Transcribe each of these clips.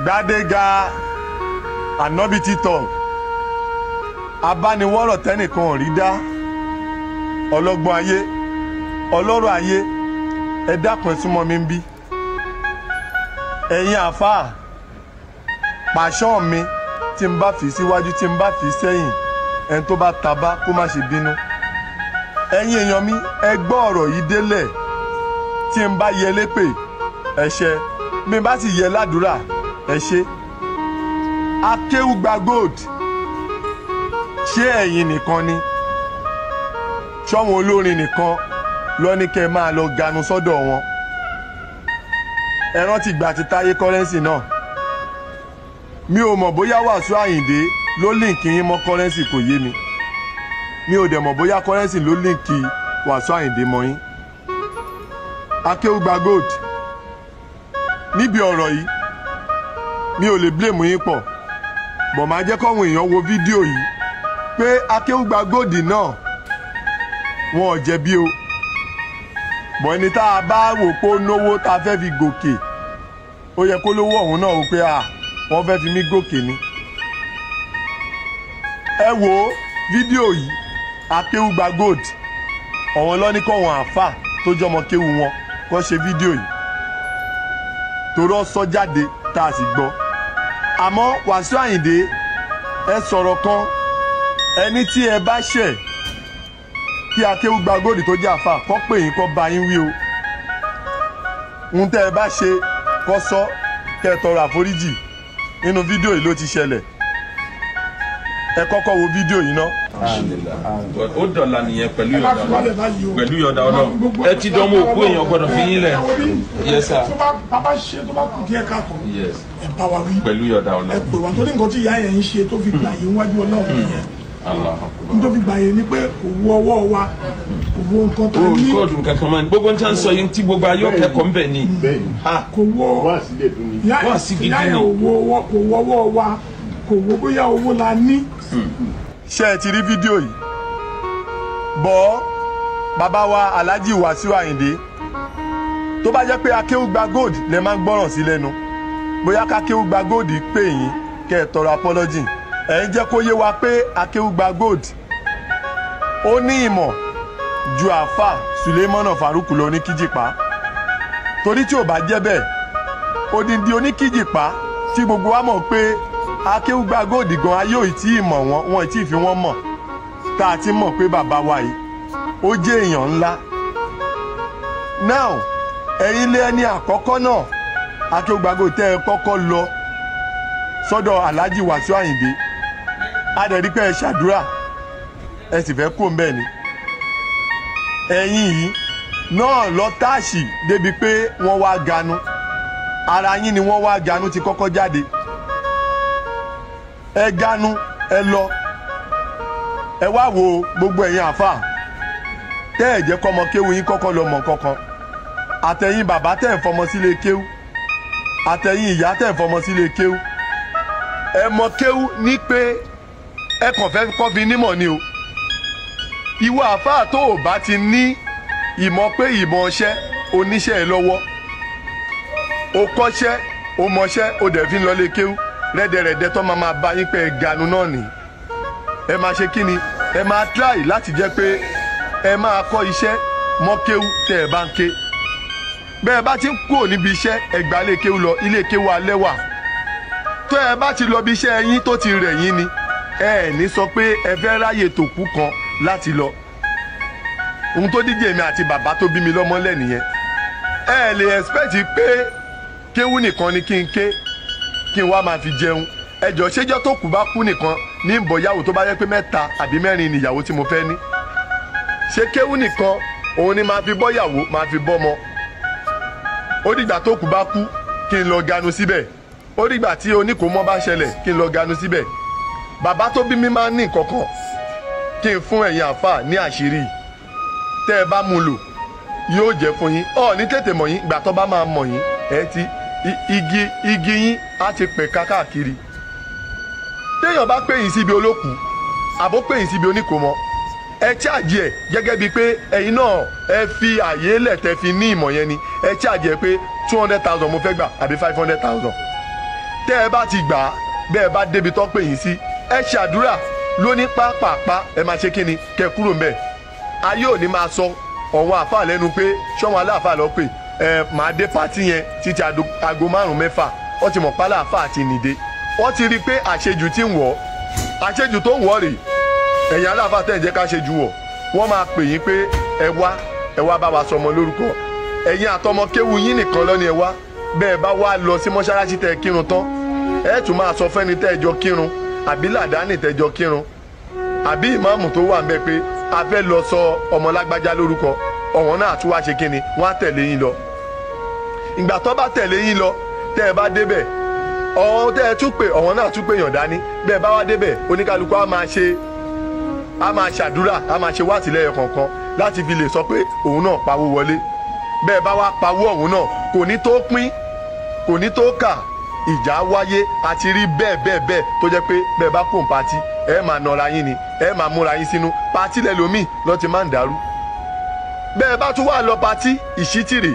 Gbádégà ànábì títọ̀ abániwọ́rọ̀ tẹ́nìkan ò rí dá ọlọ́gbọ́n ayé ọlọ́rọ̀ ayé ẹ dákun ẹ súnmọ́ mi ń bí ẹ̀yin àfáà pàṣán mi tí n bá fi síwájú tí n bá fi sẹ́yìn ẹni tó bá tabá kó má ṣe bínú ẹ̀yin èèyàn mi ẹ gbọ́ ọ̀rọ̀ yìí délẹ̀ tí n bá yẹ lépè ẹ ṣe bí n bá sì yẹ ládùúrà ẹ ṣe Akéwùgbà Gold ṣé ẹ̀yin nìkan ni ṣọ́wọn olórin nìkan lọ ní kẹ́ máa lọ ganu sọ́dọ̀ wọn ẹ rántí ìgbà tí Táyé Currency náà mi ò mọ̀ bóyá Wàsíù Àyìndé ló líǹkì yín mọ́ Currency kò yé mi ò dẹ̀ mọ̀ bóyá Currency ló líǹkì Wàsíù Àyìndé mọ́ yín Akéwùgbà Gold níbi ọ̀rọ̀ yìí mi ò lè blame yín pọ̀ bọ̀ máa jẹ́ kọ́wọn èèyàn wo fídíò yìí pé Akéwùgbà Gold náà wọn ò jẹ̀bi o bọ̀ ẹni tá a bá wò pé ó náwó tá a fẹ́ fi gòkè ó yẹ kó lówó ọ̀hún náà wò pé wọ́n fẹ́ fi mí gòkè ni. ẹ wo fídíò yìí Akéwùgbà Gold ọ̀wọ́n lọ́ní kọ̀wọ́n àáfà tó jọmọ kéwu wọn kó ṣe fídíò yìí torọ́ sọ jáde tá a sì gbọ́ àmọ́ Wàsíù Àyìndé ẹ sọ̀rọ̀ kan ẹni tí ẹ bá ṣẹ̀ kí Akéwùgbà Gold tó jẹ́ àfà kó pè yín kó bá yín wí o ń tẹ́ ẹ bá ṣe kó sọ kẹ́ ẹ tọrọ àforíjì nínú fídíò yìí ló ti ṣẹlẹ̀ ẹ kọ́kọ́ wo fídíò yìí náà. ó dọ̀la nìyẹn pẹ̀lú yọ̀dà ọlọ́run ẹ ti dán mọ́ òkú èèyàn gbọ́dọ̀ fi yín lẹ̀. yes sir. tó bá ṣe tó bá kù díẹ̀ káàtó ẹ bá wa wí pẹ̀lú yọ̀dà ọlọ́run. ẹ pè wá torí nǹkan tí ìyá yẹn ń ṣe tó fi gbà yín wájú ọlọ́run nìyẹn tó fi gbà yín ni pé kò wo ọwọ́ wa kò wo nǹkan tó ní. ó kóòdù kankan máa ní gbogbo ń tán sọ yín tí gbogbo ayọ́ kẹ́kọ̀ọ́ ń bẹ̀ ni. kò wo ìyá yẹn kò wo ọwọ́ wa kò wo bóyá owó la ní. ṣé ẹ ti rí fídíò yìí bọ́ bàbá wa Alhaji Wàsíù Àyìndé tó bá jẹ́ pé Akéwùgbà Gold lè máa ń gbọ́ràn sí lẹ́nu bóyá Akéwùgbà Gold pè yín kẹ́ ẹ tọrọ apology ẹ̀ ń jẹ́ kó yé wa pé Akéwùgbà Gold ó ní ìmọ̀ ju àáfà Suleiman Farouk lọ ní Kíjìpá torí tí ò bá jẹ́ bẹ́ẹ̀ odindi oníkíjìpá tí gbogbo wa mọ̀ pé Akéwùgbà Gold gan ayé ò tí ì mọ̀ wọn ò tí ì fi wọ́n mọ̀ tá a ti mọ̀ pé bàbá wa yìí ó jẹ́ èèyàn ńlá. now ẹ̀yin lé ẹni àkọ́kọ́ náà Akéwùgbà Gold tẹ́ ẹ kọ́kọ́ lọ sọ́dọ̀ Alhaji Wàsíù Àyìndé a dẹ̀ rí pé ẹ ṣàdúrà ẹ sì fẹ́ kó mbẹ́ ni. ẹ̀yin yìí náà lọ táàṣì débi pé wọ́n wá ganu ara yín ni wọ́n wá ganu ti kọ́kọ́ jáde ẹ ganu ẹ lọ ẹ wá wo gbogbo ẹ̀yin àfà tẹ́ ẹ̀ jẹ́ kọ́mọ kéwu yín kọ́kọ́ lọ mọ̀ kankan àtẹ̀yin bàbá tẹ́ ẹ̀ fọmọ sílé kéwu àtẹ̀yin ìyá tẹ́ ẹ̀ fọmọ sílé kéwu ẹ mọ̀ kéwu ní pé ẹ kàn fẹ́ kọ́ fi nímọ̀ ni o ìwọ àfà tó o bá ti ní ìmọ̀ pé ìmọ̀ ọṣẹ́ oníṣẹ́ ẹ lọ́wọ́ o kọ́ṣẹ́ o mọṣẹ́ o dẹ̀ fi ń lọlé kéwu rẹ́dẹ̀rẹ́dẹ́ tó máa bá yín pé ganu náà nìyí ẹ máa ṣe kí ni ẹ máa try láti jẹ́ pé ẹ máa kọ́ iṣẹ́ mọ́kéwú tẹ́ ẹ bá ń ké bẹ́ẹ̀ bá ti ń kúrò níbi iṣẹ́ ẹ gba ilé kéwú lọ ilé kéwú alẹ́ wà tó ẹ bá ti lọ bí iṣẹ́ yín tó ti rẹ̀ yín ni ẹ ní sọ pé ẹ fẹ́ ráyè tòkú kan láti lọ ohun tó díje mi àti bàbá tó bí mi lọ́mọ lẹ́nìyẹn ẹ lè expect pé kéwú nìkan ni kí n ké kí n wá máa fi jẹun ẹjọ́ ṣéjọ́ tó kù bá kú nìkan ní ìbọ̀yàwó tó bá yẹ pé 3 àbí 4 ni ìyàwó tí mo fẹ́ ní ṣé kéwú nìkan òun ni máa fi bọ́yàwó máa fi bọ́mọ ó dìgbà tó kù bá kú kí n lọ ganu síbẹ̀ ó dìgbà tí oníkòómọ́ bá ṣẹlẹ̀ kí n lọ ganu síbẹ̀ bàbá tó bí mi máa ń ní nǹkankan kí n fún ẹ̀yin àfà ní àṣírí tẹ́ ẹ bá mú lò yóò jẹ́ fún yín ní tètè mọ̀ yín ìgbà tó bá máa mọ̀ yín ẹ ti igi yín á ti pẹ̀ka káàkiri téèyàn bá pè yín síbi olókùú àbó pè yín síbi oníkòómọ́ ẹ cháàjì ẹ̀ gẹ́gẹ́ bíi pé ẹ̀yin náà ẹ fi àyè lẹ̀ tẹ́ fi ní ìmọ̀ yẹn ni ẹ cháàjì ẹ̀ pé 200,000 mo fẹ́ gbà àbí 500,000 tẹ́ ẹ bá ti gbà á bẹ́ẹ̀ bá débi tó pè yín sí ẹ ṣàdúrà lóní pápápá ẹ máa ṣe kíni kẹ́ kúrò ń bẹ̀ ayé òní máa sọ ọ̀wọ́n àfà lẹ́nu pé ṣọ́wọ́n aláàfà lọ pé ẹ máa dé pátí yẹn títí aago 5-6 wọ́n ti mọ̀ pálá àfà àti nìde wọ́n ti rí i pé àṣejù ti ń wọ̀ àṣejù tó ń wọ̀ rèé ẹ̀yin aláàfà tẹ̀ ń jẹ́ ká ṣejù wọ̀ wọ́n máa pè yín pé ẹ wá bá wa sọmọ lórúkọ ẹ̀yin àtọmọ kéwu yín nìkan lọ́ni ẹ wá bẹ́ẹ̀ bá wá lọ sí mọ́ṣáláṣí tẹ́ kírun tán ẹ tún máa sọ fẹ́ni tẹ́ jọ kírun àbí làdáni tẹ́ jọ kírun àbí ìmáàmù tó wà ń bẹ pé a fẹ́ lọ sọ ọmọ lágbájá lórúkọ ọ̀wọ́n náà tún wá ṣe kíni wọ́n á tẹ̀lé yín lọ ìgbà tó bá tẹ̀lé yín lọ tẹ́ ẹ bá débẹ̀ ọ̀wọ́n tẹ́ ẹ tún pè ọ̀wọ́n náà tún pè yàn dání bẹ́ẹ̀ bá wá débẹ̀ oníkálukú á máa ṣàdúrà á máa ṣe wátìlẹ́yìn kọ̀ọ̀kan láti fi lè sọ pé òun náà pawó wọlé bẹ́ẹ̀ bá wá pawó ọ̀hún náà kò ní tó pín kò ní tó kà ìjà wáyé àti rí bẹ́ẹ̀ tó jẹ́ pé bẹ́ẹ̀ bá kó pàtí ẹ máa nọra yín ni ẹ máa múra yín sínú pàtí lẹ́lòmíì lọ́ ti máa ń dàrú bẹ́ẹ̀ bá tún wà lọ pàtí ìṣítìrì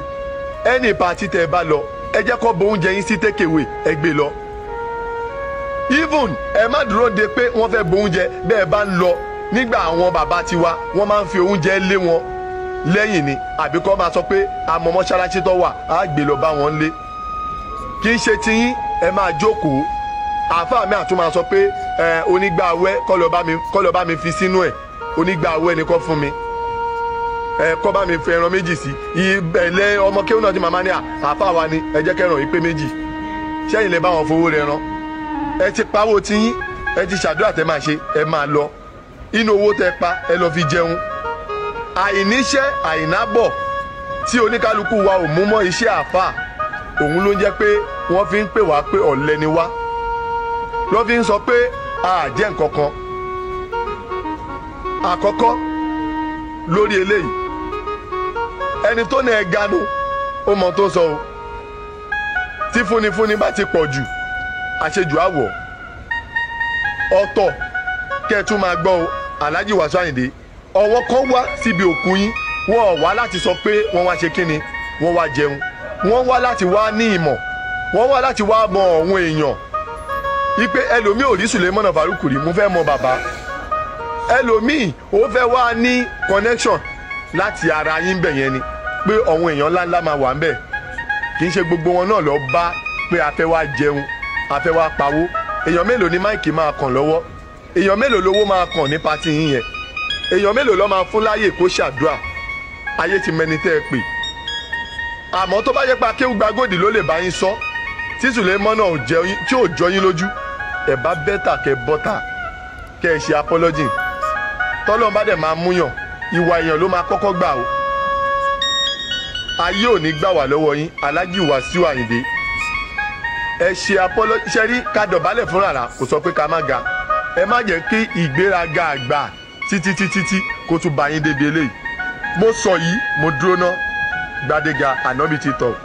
ẹnì pàtí tẹ́ ẹ bá lọ ẹ jẹ́ kó bo oúnjẹ yín sí tékèwé ẹ gbé lọ even ẹ má dúró de pé wọ́n fẹ́ bo oúnjẹ bẹ́ẹ̀ bá ń lọ nígbà àwọn bàbá tiwa wọ́n máa ń fi oúnjẹ lé wọn lẹ́yìn ni àbí kọ́ máa sọ pé àmọ́ mọ́ṣáláṣí tó wà á gbé lọ bá wọn lé kì í ṣe tiyín ẹ máa jókòó àáfàá mi àtún máa sọ pé onígbàwẹ́ kọ́ lọ bá mi fi sínú ẹ̀ onígbàwẹ́ ni kọ́ fún mi kọ́ bá mi fi ẹran méjì sí ìbẹ̀lẹ̀ ọmọ kéwọn náà ti màmá ní àáfàá wa ni ẹ jẹ́ kẹràn yìí pé méjì ṣẹ́yìn lè bá wọn fowó rẹ̀ ran ẹ ti pawó tiyín ẹ ti ṣàdúrà tẹ́ máa ṣe ẹ máa lọ inú owó tẹ́ pa ẹ lọ fi jẹun àìníṣẹ́ àìnábọ̀ tí oníkálukú wa ò mú mọ́ iṣẹ́ àáfàá òun ló ń jẹ́ pé wọ́n fi ń pè wá pé ọ̀lẹ ni wá lọ́ fi ń sọ pé a jẹ́ nǹkan kan àkọ́kọ́ lórí eléyìí ẹni tó ní ẹ ganu ó mọ tó sọ o tí fúnifúni bá ti pọ̀ jù àṣejù àwọ̀ ọ̀tọ̀ kẹ́ ẹ tún máa gbọ́ o Alhaji Wasiu Ayinde ọwọ́ kan wá síbi òkú yín wọ́n wá láti sọ pé wọ́n wá ṣe kíni wọ́n wá jẹun wọ́n wá láti wá ní ìmọ̀ wọ́n wá láti wá mọ àwọn èèyàn wípé ẹlòmíì ò rí Suleiman Faruq rí mo fẹ́ mọ bàbá ẹlòmíì ó fẹ́ wá ní connection láti ara yín bẹ̀ yẹn ni pé àwọn èèyàn ńláńlá máa wà ń bẹ̀ kì í ṣe gbogbo wọn náà lọ bá pé a fẹ́ wá jẹun a fẹ́ wá pawó èèyàn mélòó ni máìkì máa kàn lọ́wọ́ èèyàn mélòó lówó máa kàn ní pátì yín yẹn èèyàn mélòó ló máa fún láyè kó ṣàdúrà ayé ti mẹni tẹ́ ẹ pè àmọ́ tó bá yẹ pé akéwù gbàgòdì ló lè bá yín sọ tí Suleiman náà tí ò jọ yín lójú ẹ bá bẹ́tà kẹ bọ́tà kẹ ẹ ṣe apology tọ́lọ́n bá dẹ̀ máa múyàn ìwà èèyàn ló máa kọ́kọ́ gbà o ayé ò ní gbà wá lọ́wọ́ yín Alhaji Wasiu Ayinde ẹ ṣe apology ṣe rí ká dọ̀bálẹ̀ fúnra rà kò sọ pé ká má ga ẹ má jẹ́ kí ìgbéraga àgbà títí kó tún bá yín débi eléyìí mo sọ yìí mo dúró ná Gbádégà Ànábì TikTok.